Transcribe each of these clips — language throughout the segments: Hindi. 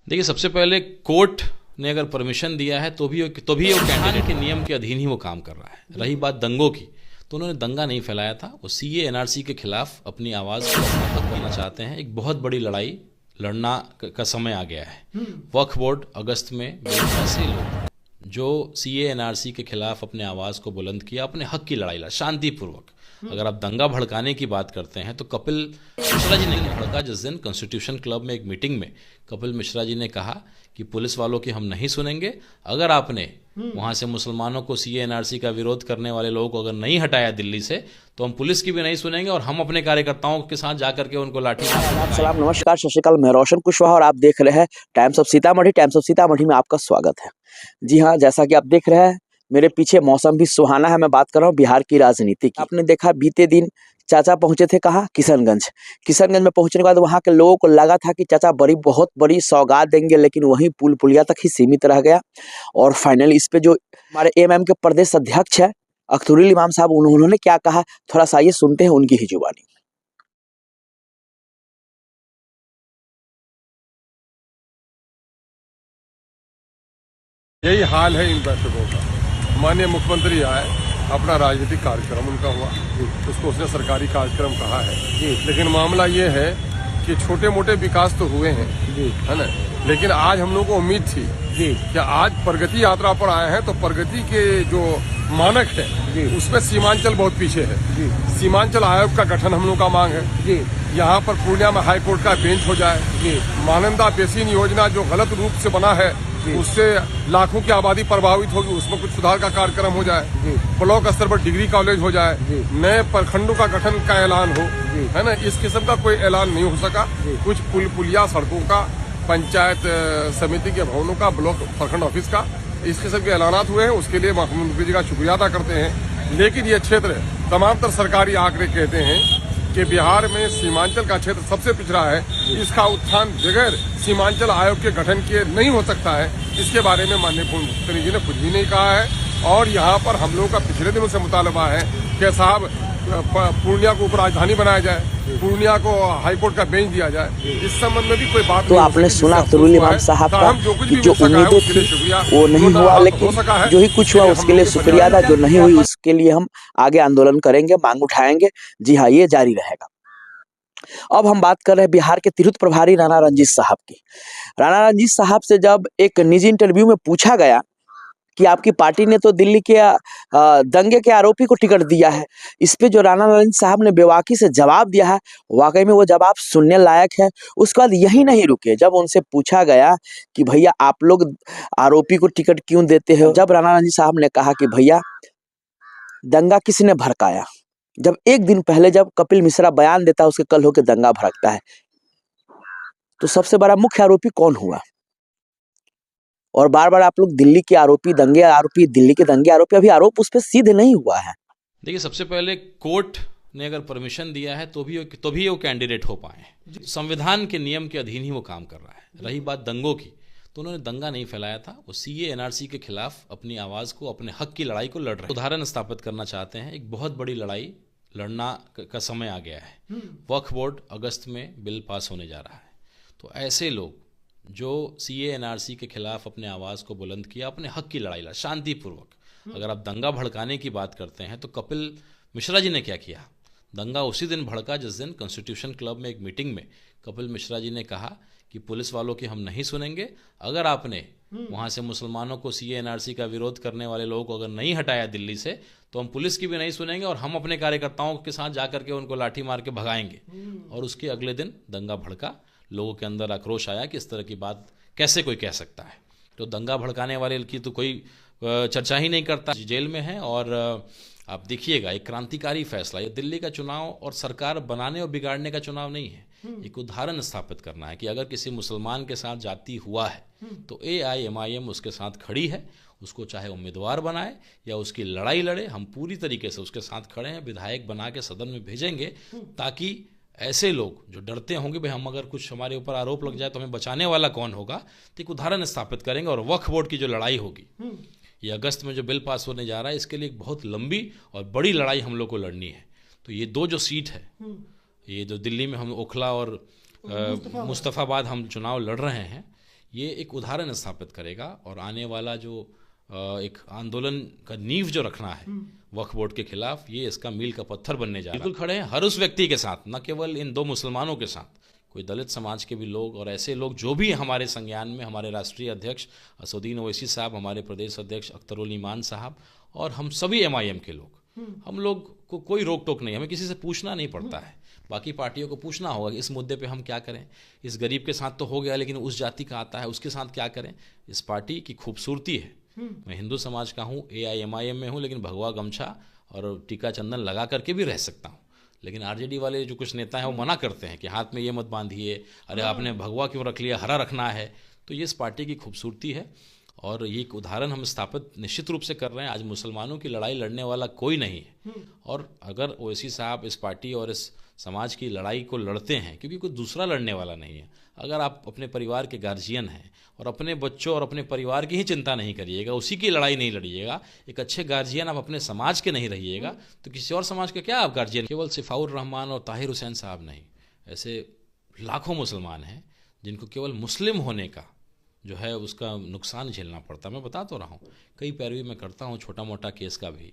देखिए, सबसे पहले कोर्ट ने अगर परमिशन दिया है तो भी वो कैंडिडेट के नियम के अधीन ही वो काम कर रहा है। रही बात दंगों की, तो उन्होंने दंगा नहीं फैलाया था। वो सीए एनआरसी के खिलाफ अपनी आवाज़ को स्थापित करना चाहते हैं। एक बहुत बड़ी लड़ाई लड़ना का समय आ गया है। वक्फ बोर्ड अगस्त में ऐसे लोग जो सीए एनआरसी के खिलाफ अपने आवाज़ को बुलंद किया, अपने हक की लड़ाई लड़ा शांतिपूर्वक। अगर आप दंगा भड़काने की बात करते हैं तो कपिल मिश्रा जी ने भड़का। जिस दिन कॉन्स्टिट्यूशन क्लब में एक मीटिंग में कपिल मिश्रा जी ने कहा कि पुलिस वालों की हम नहीं सुनेंगे, अगर आपने वहां से मुसलमानों को सीए एनआरसी का विरोध करने वाले लोगों को अगर नहीं हटाया दिल्ली से, तो हम पुलिस की भी नहीं सुनेंगे और हम अपने कार्यकर्ताओं के साथ जाकर के उनको लाठी। सलाम, नमस्कार, सत श्री अकाल। मैं रोशन कुशवाहा और आप देख रहे हैं times of Sitamarhi. Times of Sitamarhi में आपका स्वागत है। जी हाँ, जैसा कि आप देख रहे हैं, मेरे पीछे मौसम भी सुहाना है। मैं बात कर रहा हूँ बिहार की राजनीति की। आपने देखा बीते दिन चाचा पहुंचे थे कहाँ? किशनगंज। किशनगंज में पहुंचने के बाद वहां के लोगों को लगा था कि चाचा बहुत बड़ी सौगात देंगे, लेकिन वहीं पुल पुलिया तक ही सीमित रह गया। और फाइनली इस पे जो हमारे एमएम के प्रदेश अध्यक्ष है अख्तरुल इमाम साहब, उन्होंने क्या कहा, थोड़ा सा ये सुनते हैं उनकी ही जुबानी। यही हाल है इन बैठकों का। माननीय मुख्यमंत्री आए, अपना राजनीतिक कार्यक्रम उनका हुआ, उसको उसने सरकारी कार्यक्रम कहा है। लेकिन मामला ये है कि छोटे मोटे विकास तो हुए हैं, है ना। लेकिन आज हम लोगों को उम्मीद थी कि आज प्रगति यात्रा पर आए हैं तो प्रगति के जो मानक है उसमें सीमांचल बहुत पीछे है। सीमांचल आयोग का गठन हम लोग का मांग है। यहाँ पर पूर्णिया में हाई कोर्ट का बेंच हो जाए। मानंदा बेसिन योजना जो गलत रूप से बना है, उससे लाखों की आबादी प्रभावित होगी, उसमें कुछ सुधार का कार्यक्रम हो जाए। ब्लॉक स्तर पर डिग्री कॉलेज हो जाए। नए प्रखंडों का गठन का ऐलान हो, है ना। इस किस्म का कोई ऐलान नहीं हो सका। कुछ पुल पुलिया सड़कों का, पंचायत समिति के भवनों का, ब्लॉक प्रखंड ऑफिस का, इस किस्म के ऐलानात हुए हैं। उसके लिए मुख्यमंत्री जी का शुक्रिया अदा करते हैं। लेकिन ये क्षेत्र तमाम तर सरकारी आंकड़े कहते हैं कि बिहार में सीमांचल का क्षेत्र सबसे पिछड़ा है। इसका उत्थान बगैर सीमांचल आयोग के गठन के नहीं हो सकता है। इसके बारे में माननीय मुख्यमंत्री जी ने कुछ भी नहीं कहा है। और यहाँ पर हम लोगों का पिछले दिनों से मुतालबा है कि साहब पूर्णिया को उपराजधानी बनाया जाए, पूर्णिया को हाईकोर्ट का बेंच दिया जाए। इस संबंध में भी कोई बात तो आपने सुना अख्तरुल इमाम साहब का कि जो उम्मीदें थी वो नहीं हुआ, लेकिन जो ही कुछ हुआ उसके लिए शुक्रिया अदा। जो नहीं हुई उसके लिए हम आगे आंदोलन करेंगे, मांग उठाएंगे। जी हाँ, ये जारी रहेगा। अब हम बात कर रहे हैं बिहार के तिरहुत प्रभारी राणा रंजीत साहब की। राणा रंजीत साहब से जब एक निजी इंटरव्यू में पूछा गया कि आपकी पार्टी ने तो दिल्ली के दंगे के आरोपी को टिकट दिया है, इस पे जो राणा रंजीत साहब ने बेबाकी से जवाब दिया है, वाकई में वो जवाब सुनने लायक है। उसके बाद यही नहीं रुके, जब उनसे पूछा गया कि भैया आप लोग आरोपी को टिकट क्यों देते हो, जब राणा रंजीत साहब ने कहा कि भैया दंगा किसने भड़काया, जब एक दिन पहले जब कपिल मिश्रा बयान देता है उसके कल होकर दंगा भड़कता है, तो सबसे बड़ा मुख्य आरोपी कौन हुआ? और बार बार आप लोग दिल्ली के आरोपी, दंगे आरोपी, दिल्ली के दंगे आरोपी, अभी आरोप उस पर सिद्ध नहीं हुआ है। देखिए, सबसे पहले कोर्ट ने अगर परमिशन दिया है तो भी वो कैंडिडेट हो पाए। संविधान के नियम के अधीन ही वो काम कर रहा है। रही बात दंगों की, तो उन्होंने दंगा नहीं फैलाया था। वो सीए एनआरसी के खिलाफ अपनी आवाज़ को, अपने हक की लड़ाई को लड़ रहे हैं। उदाहरण स्थापित करना चाहते हैं। एक बहुत बड़ी लड़ाई लड़ना का समय आ गया है। वक्फ बोर्ड अगस्त में बिल पास होने जा रहा है। तो ऐसे लोग जो सीए एनआरसी के खिलाफ अपने आवाज़ को बुलंद किया, अपने हक की लड़ाई लड़ा शांतिपूर्वक। अगर आप दंगा भड़काने की बात करते हैं तो कपिल मिश्रा जी ने क्या किया? दंगा उसी दिन भड़का जिस दिन कॉन्स्टिट्यूशन क्लब में एक मीटिंग में कपिल मिश्रा जी ने कहा कि पुलिस वालों की हम नहीं सुनेंगे, अगर आपने वहां से मुसलमानों को सीए एनआरसी का विरोध करने वाले लोगों को अगर नहीं हटाया दिल्ली से, तो हम पुलिस की भी नहीं सुनेंगे और हम अपने कार्यकर्ताओं के साथ जाकर के उनको लाठी मार के भगाएंगे। और उसके अगले दिन दंगा भड़का। लोगों के अंदर आक्रोश आया कि इस तरह की बात कैसे कोई कह सकता है। तो दंगा भड़काने वाले की तो कोई चर्चा ही नहीं करता, जेल में है। और आप देखिएगा, एक क्रांतिकारी फैसला। ये दिल्ली का चुनाव और सरकार बनाने और बिगाड़ने का चुनाव नहीं है। एक उदाहरण स्थापित करना है कि अगर किसी मुसलमान के साथ जाति हुआ है तो AIMIM उसके साथ खड़ी है। उसको चाहे उम्मीदवार बनाए या उसकी लड़ाई लड़े, हम पूरी तरीके से उसके साथ खड़े हैं। विधायक बना के सदन में भेजेंगे ताकि ऐसे लोग जो डरते होंगे भाई हम अगर कुछ हमारे ऊपर आरोप लग जाए तो हमें बचाने वाला कौन होगा, तो एक उदाहरण स्थापित करेंगे। और वक्फ बोर्ड की जो लड़ाई होगी, ये अगस्त में जो बिल पास होने जा रहा है, इसके लिए एक बहुत लंबी और बड़ी लड़ाई हम लोग को लड़नी है। तो ये दो जो सीट है, ये जो दिल्ली में हम ओखला और मुस्तफ़ाबाद हम चुनाव लड़ रहे हैं, ये एक उदाहरण स्थापित करेगा और आने वाला जो एक आंदोलन का नींव जो रखना है वक्फ बोर्ड के खिलाफ, ये इसका मील का पत्थर बनने जा रहा है। बिल्कुल खड़े हैं हर उस व्यक्ति के साथ, न केवल इन 2 मुसलमानों के साथ, कोई दलित समाज के भी लोग और ऐसे लोग जो भी हमारे संज्ञान में, हमारे राष्ट्रीय अध्यक्ष असदुद्दीन ओवैसी साहब, हमारे प्रदेश अध्यक्ष अख्तरुल ईमान साहब और हम सभी MIM के लोग, हम लोग को कोई रोक टोक नहीं, हमें किसी से पूछना नहीं पड़ता है। बाकी पार्टियों को पूछना होगा कि इस मुद्दे पे हम क्या करें, इस गरीब के साथ तो हो गया लेकिन उस जाति का आता है उसके साथ क्या करें। इस पार्टी की खूबसूरती है, मैं हिंदू समाज का हूँ, AIMIM में हूँ, लेकिन भगवा गमछा और टीका चंदन लगा करके भी रह सकता हूँ। लेकिन RJD वाले जो कुछ नेता हैं वो मना करते हैं कि हाथ में ये मत बांधिए, अरे आपने भगवा क्यों रख लिया, हरा रखना है। तो ये इस पार्टी की खूबसूरती है और ये एक उदाहरण हम स्थापित निश्चित रूप से कर रहे हैं। आज मुसलमानों की लड़ाई लड़ने वाला कोई नहीं है और अगर ओवैसी साहब इस पार्टी और इस समाज की लड़ाई को लड़ते हैं, क्योंकि कोई दूसरा लड़ने वाला नहीं है। अगर आप अपने परिवार के गार्जियन हैं और अपने बच्चों और अपने परिवार की ही चिंता नहीं करिएगा, उसी की लड़ाई नहीं लड़िएगा, एक अच्छे गार्जियन आप अपने समाज के नहीं रहिएगा, तो किसी और समाज के क्या आप गार्जियन। केवल सिफाउर रहमान और ताहिर हुसैन साहब नहीं, ऐसे लाखों मुसलमान हैं जिनको केवल मुस्लिम होने का जो है उसका नुकसान झेलना पड़ता। मैं बता तो रहा हूँ, कई पैरवी मैं करता हूँ छोटा मोटा केस का भी,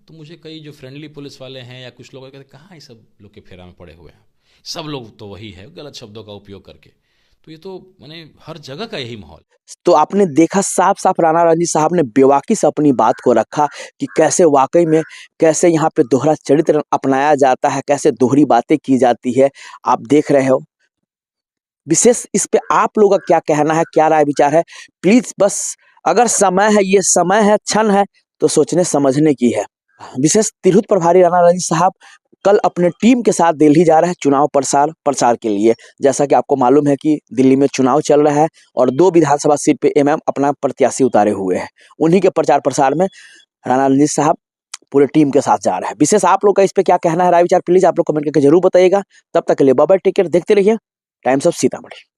तो मुझे कई जो फ्रेंडली पुलिस वाले हैं या कुछ लोग कहते कहाँ ये सब लोग के फेरा में पड़े हुए हैं, सब लोग तो वही है, गलत शब्दों का उपयोग करके। तो ये तो मैंने हर जगह का यही माहौल। तो आपने देखा साफ साफ राणा रणजीत साहब ने बेवाकी से अपनी बात को रखा कि कैसे वाकई में कैसे यहाँ पे दोहरा चरित्र अपनाया जाता है, कैसे दोहरी बातें की जाती है। आप देख रहे हो। विशेष इस पे आप लोगों का क्या कहना है, क्या राय विचार है, प्लीज बस अगर समय है, ये समय है, क्षण है, तो सोचने समझने की है। विशेष तिरहुत प्रभारी राणा रणजीत साहब कल अपने टीम के साथ दिल्ली जा रहे हैं चुनाव प्रचार के लिए। जैसा कि आपको मालूम है कि दिल्ली में चुनाव चल रहा है और 2 विधानसभा सीट पे MM अपना प्रत्याशी उतारे हुए हैं। उन्हीं के प्रचार प्रसार में राणा रणजीत साहब पूरे टीम के साथ जा रहे हैं। विशेष आप लोग का इस पे क्या कहना है, राय विचार प्लीज आप लोग कमेंट करके जरूर बताइएगा। तब तक के लिए बाय बाय, टेक केयर, देखते रहिए टाइम्स ऑफ सीतामढ़ी।